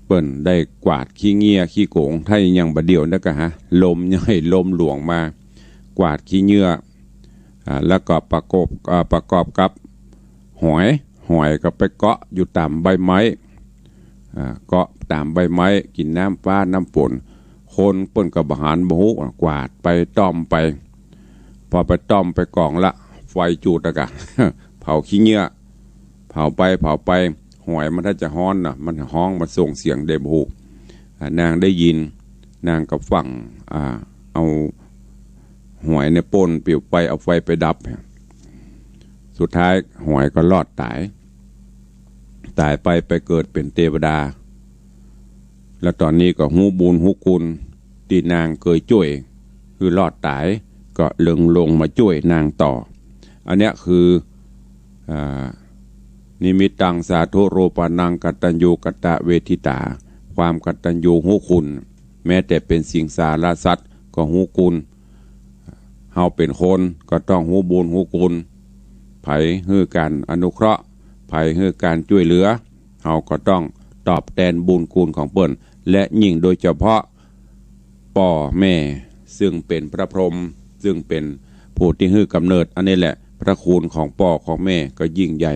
เปิ้นได้กวาดขี้เงียขี้โกงถ้ายังบ่เดียวนะกะฮะลมยังให้ลมหลวงมากวาดขี้เงื่อแล้วก็ประกอบกับหอยก็ไปเกาะอยู่ตามใบไม้เกาะตามใบไม้กินน้ำฟ้าน้ำฝนคนเปิ้นกับบหารบหุกวาดไปต้อมไปพอไปต้อมไปกองละไฟจูดอะกะ เผาขี้เงื่อเผาไปหอยมันถ้าจะฮ้อนน่ะมันฮ้องมาส่งเสียงเดบหุนางได้ยินนางกับฝั่งเอาหอยในป่นปิวไปเอาไฟไปดับสุดท้ายหอยก็รอดตายไปเกิดเป็นเทวดาแล้วตอนนี้ก็หูบุญหูคุณที่นางเคยช่วยคือรอดตายก็ลงมาช่วยนางต่ออันเนี้ยคือนิมิตตังสาธุโรปนังกตัญญูกตเวทิตาความกตัญญูหูคุณแม้แต่เป็นสิ่งสารสัตว์ก็หูคุณเฮาเป็นคนก็ต้องหูบุญหูคุณไผฮือการอนุเคราะห์ไผฮือการช่วยเหลือเฮาก็ต้องตอบแทนบุญคุณของเปิ้นและยิ่งโดยเฉพาะพ่อแม่ซึ่งเป็นพระพรหมซึ่งเป็นผู้ที่ฮือกำเนิดอันนี้แหละพระคุณของพ่อของแม่ก็ยิ่งใหญ่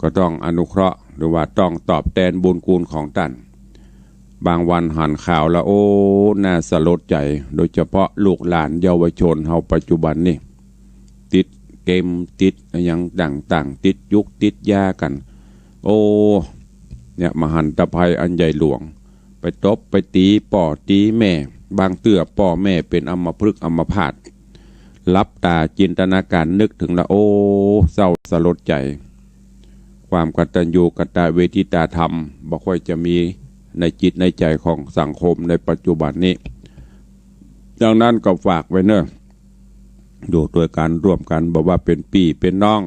ก็ต้องอนุเคราะห์หรือว่าต้องตอบแทนบุญคุณของท่านบางวันหันข่าวแล้วโอ้น่าสลดใจโดยเฉพาะลูกหลานเยาวชนเฮาปัจจุบันนี่ติดเกมติดอย่างต่างๆติดยุคติดยากันโอ้เนี่ยมหันตภัยอันใหญ่หลวงไปตบไปตีป่อตีแม่บางเตื้อป่อแม่เป็นอัมพฤกษ์อัมพาตรับตาจินตนาการนึกถึงละโอ้เศร้าสลดใจความกตัญญูกตเวทิตาธรรมบ่ค่อยจะมีในจิตในใจของสังคมในปัจจุบันนี้ดังนั้นก็ฝากไว้เนอะดูโดยการร่วมกันบอกว่าเป็นพี่เป็นน้อง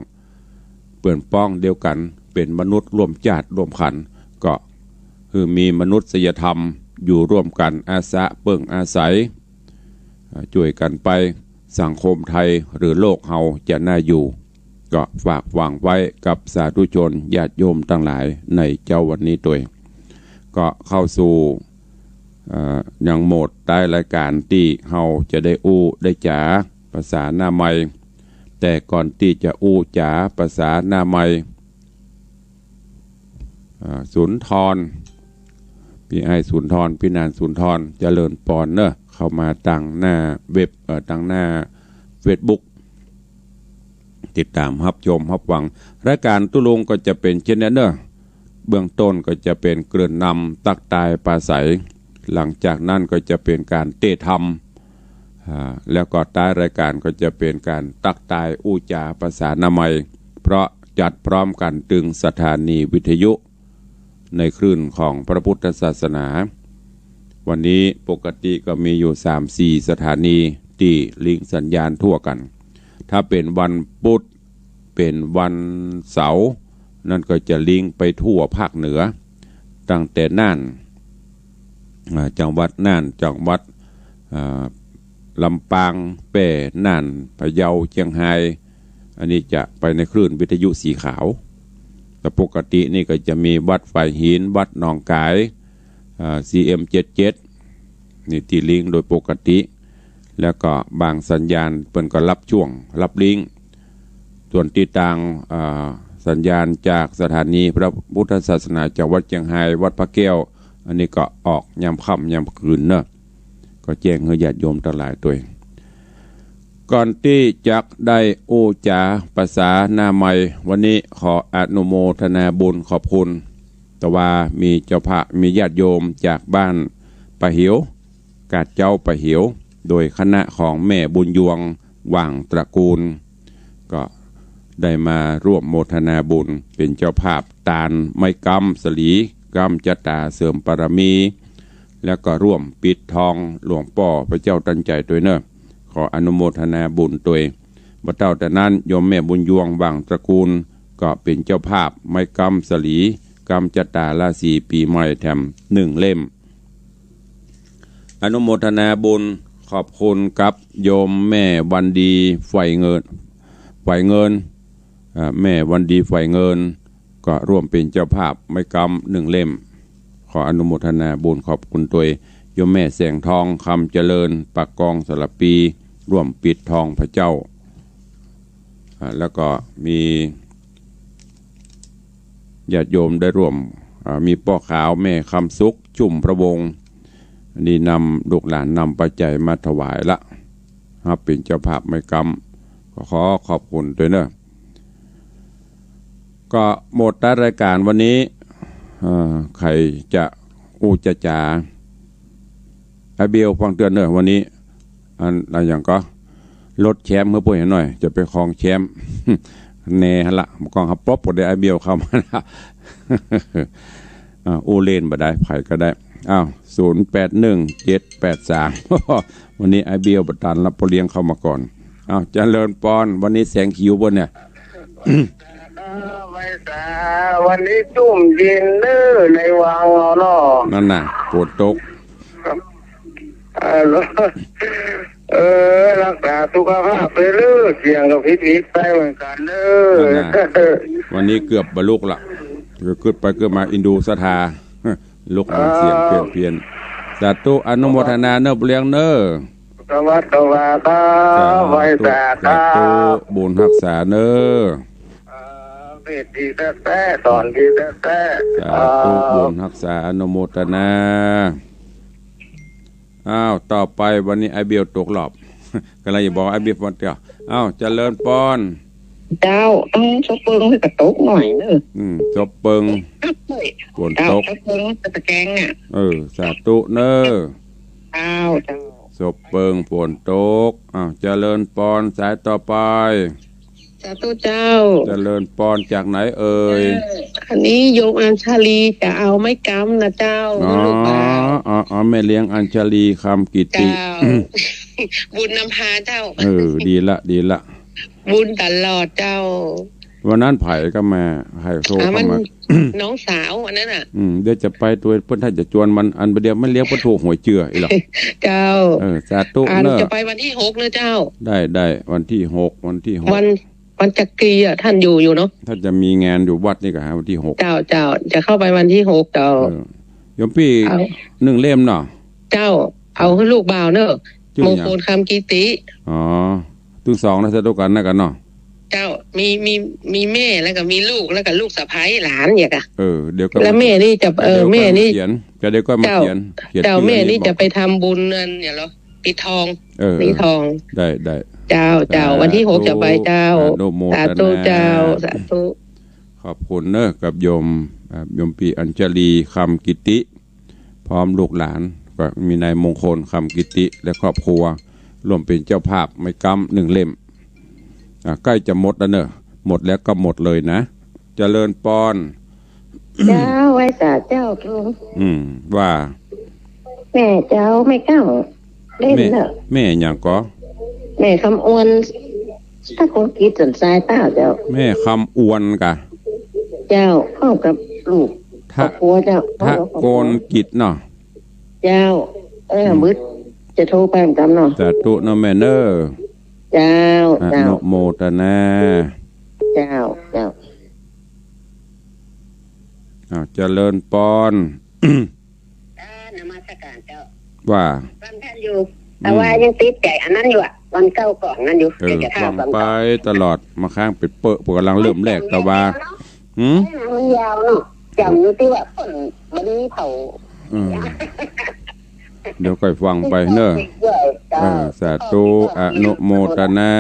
เปื่อนป้องเดียวกันเป็นมนุษย์ร่วมชาติร่วมขันก็คือมีมนุษยธรรมอยู่ร่วมกันอาสาเปิ่งอาศัยช่วยกันไปสังคมไทยหรือโลกเฮาจะน่าอยู่ก็ฝากวางไว้กับสาธุชนญาติโยมทั้งหลายในเจ้าวันนี้ตัวก็เข้าสู่ยังโหมดใต้รายการที่เฮาจะได้อู้ได้จ๋าภาษาหน้าใหม่แต่ก่อนที่จะอู้จ๋าภาษาหน้าใหม่สุนทรพี่ไอสุนทรพี่นานสุนทรเจริญปอนเนอะเข้ามาตั้งหน้าเว็บตั้งหน้าเฟซบุ๊กติดตามรับชมรับฟังรายการตุลุงก็จะเป็นเช่นนั้นเนอะเบื้องต้นก็จะเป็นเกริ่นนำตักตายปราศัยหลังจากนั้นก็จะเป็นการเตะธรรมแล้วก็ท้ายรายการก็จะเป็นการตักตายอู้จาภาษาหน้าใหม่เพราะจัดพร้อมกันตึงสถานีวิทยุในคลื่นของพระพุทธศาสนาวันนี้ปกติก็มีอยู่ 3-4 สถานีที่ลิงก์สัญญาณทั่วกันถ้าเป็นวันพุธเป็นวันเสาร์นั่นก็จะลิงก์ไปทั่วภาคเหนือตั้งแต่น่านจังหวัดน่านจังหวัดลำปางแป่น่านพะเยาเชียงรายอันนี้จะไปในคลื่นวิทยุสีขาวแต่ปกตินี่ก็จะมีวัดฝ่ายหินวัดหนองกายCM77 นี่ที่ลิงก์โดยปกติแล้วก็บางสัญญาณเปิ้นก็รับช่วงรับลิงก์ส่วนที่ต่างสัญญาณจากสถานีพระพุทธศาสนาจากวัดเชียงรายวัดพระแก้วอันนี้ก็ออกยามค่ำยามคืนเนอะก็แจ้งให้ญาติโยมทั้งหลายตัวก่อนที่จะได้อู้จาภาษาหน้าใหม่วันนี้ขออนุโมทนาบุญขอบคุณแต่ว่ามีเจ้าพระมีญาติโยมจากบ้านปะเหียวกาดเจ้าปะเหียวโดยคณะของแม่บุญยวงว่างตระกูลก็ ได้มาร่วมโมทนาบุญเป็นเจ้าภาพตาลไม้กำสลีกำจตาเสริมปรมี แล้วก็ร่วมปิดทองหลวงป่อพระเจ้าตั้งใจตัวเนอะขออนุโมทนาบุญตัวบัดเต่าแต่นั้นโยมแม่บุญยวงบางตระกูลก็เป็นเจ้าภาพไม้กำสลีกำจตาราศีปีใหม่แถม1 เล่มอนุโมทนาบุญขอบคุณกับโยมแม่วันดีไฟเงินแม่วันดีไฟเงินก็ร่วมเป็นเจ้าภาพไม้กำ1 เล่มขออนุโมทนาบุญขอบคุณตัวโยมแม่แสงทองคำเจริญปากกองสลับปีร่วมปิดทองพระเจ้าแล้วก็มีญาติโยมได้ร่วมมีป้อขาวแม่คำสุขจุ่มพระวงศ์นี่นำลูกหลานนำปัจจัยมาถวายละครับเป็นเจ้าภาพไม้กำขอขอบคุณด้วยเนอะก็หมดรายการวันนี้ใครจะจะจ่าไอเบลฟังเตือนเนอะวันนี้อะไรอย่างก็ลดแชมป์เมื่อพูดหน่อยจะไปครองแชมป์แน่ละกองขับป๊อปก็ได้ไอเบลเข้ามาแล้วเล่นบ่ได้ไผ่ก็ได้081783วันนี้ไอเบลประธานรับเลี้ยงเข้ามาก่อนเจริญปอนวันนี้แสงคิวบนเนี่ยไม่สาวันนี้จุ่มเย็นเด้อในวังเนาะนั่นน่ะฝนตกรักษาสุขภาพไปเรื่อยเสี่ยงกับพิษไปเหมือนกันเด้อวันนี้เกือบบรรลุละเกิดไปเกิดมาอินดูสถาลุกมาเสียงเปลี่ยนสาธุอนุโมทนาเนอเลี้ยงเนอสวัสดีครับไว้สาธุบุญรักษาเนอดีแต่สอนดีแต่สาธุบุญรักษาอนุโมทนาต่อไปวันนี้ไอเบียวตกหลอบก็เลยบอกไอเบียววันเดียวเจริญปอนเจ้าต้องชกเปิงให้กระตกหน่อยเนอะชกเปิงฝนตกชกเปิงตะแกงสาธุเนอเจ้าชกเปิงฝนตกเจริญปอนสายต่อไปสาธุเจ้าเจริญปอนจากไหนเอ่ยอันนี้โยมอัญชลีจะเอาไม้กำนะเจ้าลูกบ่าวแม่เลี้ยงอัญชลีคำกิติบุญนำพาเจ้าดีละบุญตลอดเจ้าวันนั้นไผ่ก็มาไผ่โทรเข้ามาน้องสาวอันนั้นเดี๋ยวจะไปตัวเพื่อนท่านจะจวนมันอันเดียวมันเลี้ยงประตูหวยเจืออีหรอเจ้าสาธุเนอะจะไปวันที่6เลยเจ้าได้วันที่6วันจักรีท่านอยู่เนาะท่านจะมีงานอยู่วัดนี่ก็วันที่6เจ้าจะเข้าไปวันที่6เจ้าโยมพี่1 เล่มเนาะเจ้าเอาให้ลูกบ่าวเนอะมงคลคำกิติถึง2นะสะดวกกันนะกันเนาะเจ้ามีแม่แล้วก็มีลูกแล้วก็ลูกสะใภ้หลานอย่างกะเดี๋ยวก็แล้วแม่นี่จะแม่นี่เขียนเดี๋ยวก็มาเขียนเจ้าแม่นี่จะไปทำบุญนั่นเนี่ยเหรอปิดทองปิดทองได้เจ้าวันที่6จะไปเจ้าสาธุเจ้าสาธุขอบคุณเนอะกับโยมปีอัญชลีคำกิติพร้อมลูกหลานก็มีนายมงคลคำกิติและครอบครัวร่วมเป็นเจ้าภาพไม้กำ1 เล่มใกล้จะหมดแล้วเนอะหมดแล้วก็หมดเลยนะเจริญปอนเจ้าไว้สาเจ้าทุงว่าแม่เจ้าไม่ก้าวเล่นเนอะแม่อย่างก็แม่คำอวนถ้าคนคิดสนใจเปล่าเจ้าแม่คำอวนกะเจ้าเข้ากับลูกครอบครัวเจ้าถ้าโกนกิจเนาะเจ้าบึดจะโทรไปเหมือนกันเนาะสาธุเนาะแม่เนอเจ้าอนุโมทนาเจ้าเจริญปอนนมัสการเจ้าว่าฟังท่านอยู่แต่ว่ายังติดใจอันนั้นอยู่วันเก้าก่อนนั้นอยู่จะทำไปตลอดมาข้างปิดเปิดกำลังเริ่มแรกแต่ว่ามันยาวเนาะจำอยู่ที่ว่าคนมันนี้เผาเดี๋ยวค่อยฟังไปเนอะสาธุอนุโมทนา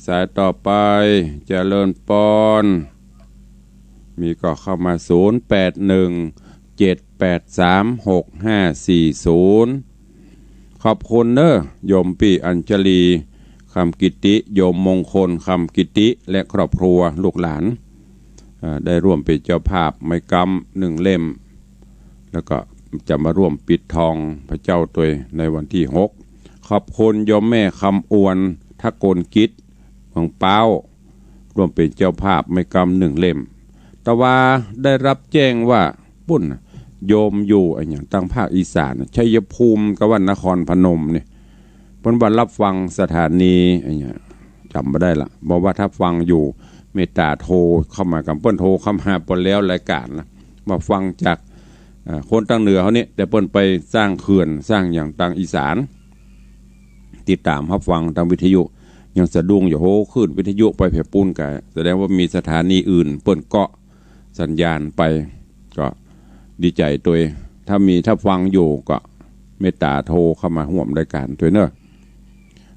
สายต่อไปเจริญปอนมีก็เข้ามา0817836540ขอบคุณเนอะโยมปีอัญชลี คำกิติโยมมงคลคำกิติและครอบครัวลูกหลานได้ร่วมเป็นเจ้าภาพไม้กำ1 เล่มแล้วก็จะมาร่วมปิดทองพระเจ้าตัวในวันที่6ขอบคุณโยมแม่คำอวนทักโกนกิจเมืองเป้าร่วมเป็นเจ้าภาพไม้กำ1 เล่มแต่ว่าได้รับแจ้งว่าปุ้นโยมอยู่อย่างตั้งภาคอีสานชัยภูมิกับว่านครพนมเนี่ยเพิ่นว่ารับฟังสถานีอย่างจำไม่ได้ละบอกว่าถ้าฟังอยู่เมตตาโทรเข้ามากับเปิ้นโทรเข้ามาปนแล้วรายการนะมาฟังจากคนตั้งเหนือเขาเนี่ยแต่เปิ้นไปสร้างเขื่อนสร้างอย่างตั้งอีสานติดตามรับฟังทางวิทยุยังสะดุ้งอยู่โหขึ้นวิทยุไปแผ่ปุ้นกันแสดงว่ามีสถานีอื่นเปิ้นเกาะสัญญาณไปก็ดีใจตัวถ้าฟังอยู่ก็เมตตาโทรเข้ามาห่วมรายการตัวเนอะ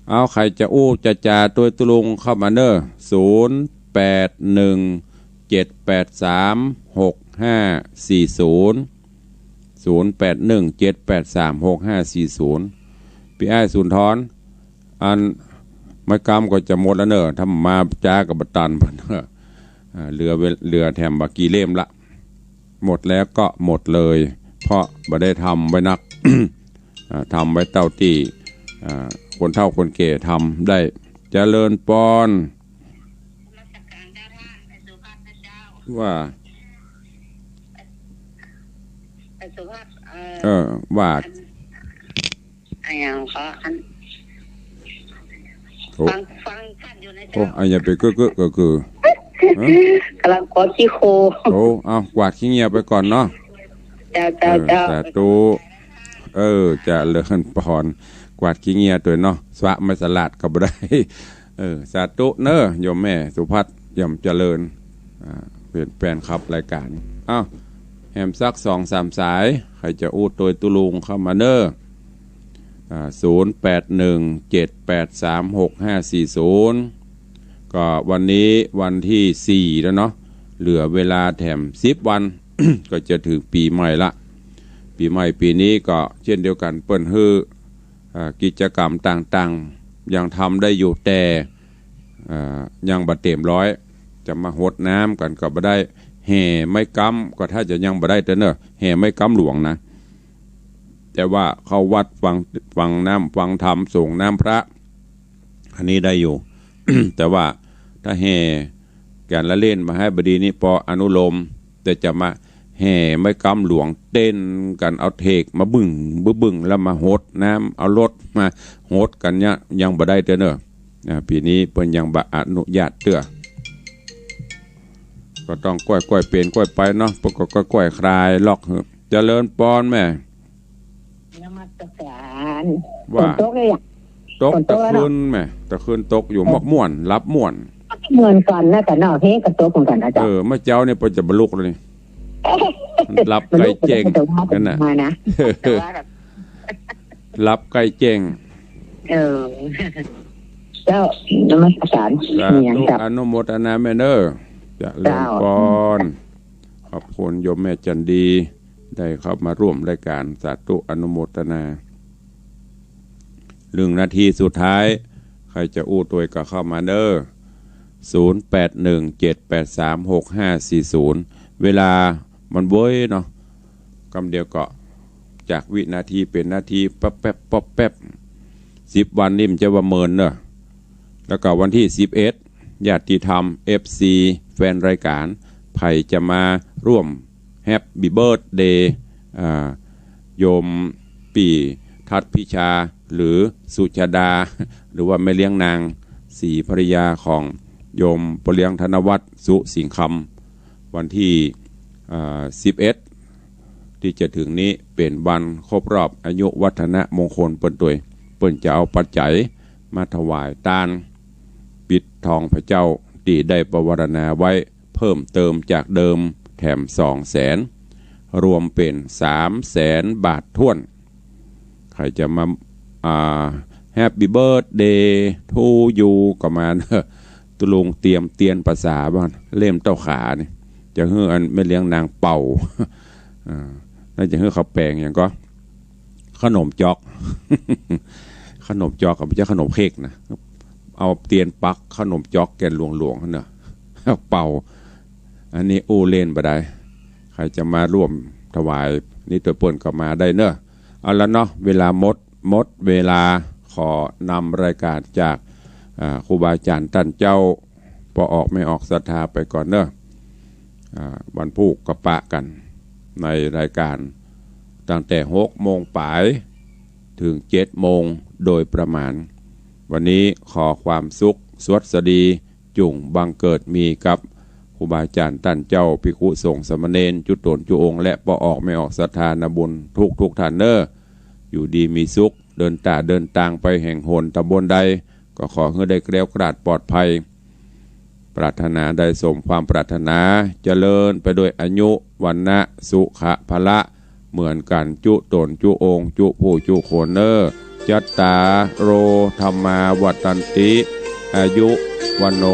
เอาใครจะอู้จะจาตัวตุลุงเข้ามาเนอะ0817836540พี่ไอ้สุนทรอันไม่กำก็จะหมดแล้วเนอะทำมาจ้ากับบัตตันเพิ่นเนอะเรือแถมบากีเล่มละหมดแล้วก็หมดเลยเพราะบ่ได้ทำไว้นัก ทำไว้เต้าที่คนเฒ่าคนแก่ทำได้เจริญปอนว่าว่าอย่างเขาฟังท่านอยู่ในโอ้อันอย่าไปก็คือกำลังขอขี้โคโอ้เอากวาดขี้เงียบไปก่อนเนาะแต่ตู้จะเลินปอนกวาดขี้เงียตัวเนาะสวะไม่สลัดก็บ่ได้สาธุเนอะโยมแม่สุภัทรย่อมเจริญเปลี่ยนแปลงครับรายการอ้าวแฮมซัก2-3 สายใครจะอู้ตัวตุลุงเข้ามาเนอะ0817836540ก็วันนี้วันที่4แล้วเนาะเหลือเวลาแถม10 วัน ก็จะถึงปีใหม่ละปีใหม่ปีนี้ก็เช่นเดียวกันเปิ้นฮื้อกิจกรรมต่างๆยังทำได้อยู่แต่ยังบ่เต็มร้อยจะมาหดน้ำกันก็บ่ได้แห่ไม้กำก็ถ้าจะยังบ่ได้เด้อเนอะแห่ไม้กำหลวงนะแต่ว่าเข้าวัดฟังน้ำฟังธรรมส่งน้ำพระอันนี้ได้อยู่ แต่ว่าถ้าแห่การละเล่นมาให้บดีนี้ปออนุโลมแต่จะมาแห่ไม้กำหลวงเต้นกันเอาเทกมาบึ้งแล้วมาโหดน้ำเอารถมาโหดกันเนี่ยยังบ่ได้เด้อเนอะปีนี้เพิ่นยังบ่อนุญาตเด้อก็ต้องก้อยเป็นก้อยไปเนาะปกก็ก้อยคลายล็อกเจริญปอนแม่นมัสการว่าตกตะคืนแม่ตะคืนตกอยู่มอกม่วนรับม่วนก่อนนะแต่นอกเพก็ตกเหมือนกันนะจ๊ะเมื่อเจ้าเนี่ยเพิ่นจะบรรลุเลยนี่รับไก่เจงนั่นน่ะรับไก่เจงเจ้านมัสการอนุโมทนาแม่เด้อจะเล่นปอนขอบคุณโยมแม่จันดีได้เข้ามาร่วมรายการสาธุอนุโมทนา1 นาทีสุดท้ายใครจะอู้ตัวก็เข้ามาเด้อ0817836540เวลามันบ่อยเนาะกำเดียวก็จากวินาทีเป็นนาทีป๊บแป๊บ10 วันนี่มันจะว่าเมินเนอะแล้วก็วันที่11ญาติธรรม FC แฟนรายการไผ่จะมาร่วมแฮปปี้เบิร์ธเดย์โยมปีทัดพิชาหรือสุชาดาหรือว่าแม่เลี้ยงนาง4 ภริยาของโยมปเลี้ยงธนวัฒน์สุสิงคำวันที่11ที่จะถึงนี้เป็นวันครบรอบอายุวัฒนมงคลเปิ้นจะเอาปัจจัยมาถวายทานปิดทองพระเจ้าที่ได้ประวรณาไว้เพิ่มเติมจากเดิมแถม200,000รวมเป็น300,000 บาทท้วนใครจะมาแฮปปี้เบิร์ธเดย์ทูยูก็มาตุลุงเตรียมเตียนภาษาบ้างเล่มเต้าขาเนี่ยจะเฮืออันไม่เลี้ยงนางเป่าน่าจะเฮือเขาแปลงอย่างก็ขนมจอก ขนมจอกกับไม่ใช่ขนมเค้กนะ เอาเตียนปักขนมจอกแกนหลวงๆเนอะเป่าอันนี้อู้เล่นบ่ได้ใครจะมาร่วมถวายนี่ตัวป่นก็มาได้เนอะเอาละเนาะเวลาหมดเวลาขอนำรายการจากครูบาอาจารย์ท่านเจ้าพอออกไม่ออกศรัทธาไปก่อนเนอะวันพุธก็ปะกันในรายการตั้งแต่6 โมงป่ายถึง7 โมงโดยประมาณวันนี้ขอความสุขสวัสดีจุ่งบังเกิดมีกับครูบาอาจารย์ท่านเจ้าภิกขุสงฆ์สามเณรจุตนจุองค์และปอออกไม่ออกศรัทธานาบุญทุกท่านเนออยู่ดีมีสุขเดินทางไปแห่งโหนตำบลใดก็ขอให้ได้แกล้วกราดปลอดภัยปรารถนาได้สมความปรารถนาเจริญไปด้วยอายุวันนะสุขะพละเหมือนกันจุตนจุองค์จุผู้จุโคนเนอจัตตาโรธรรมาวัตันติอายุวันโน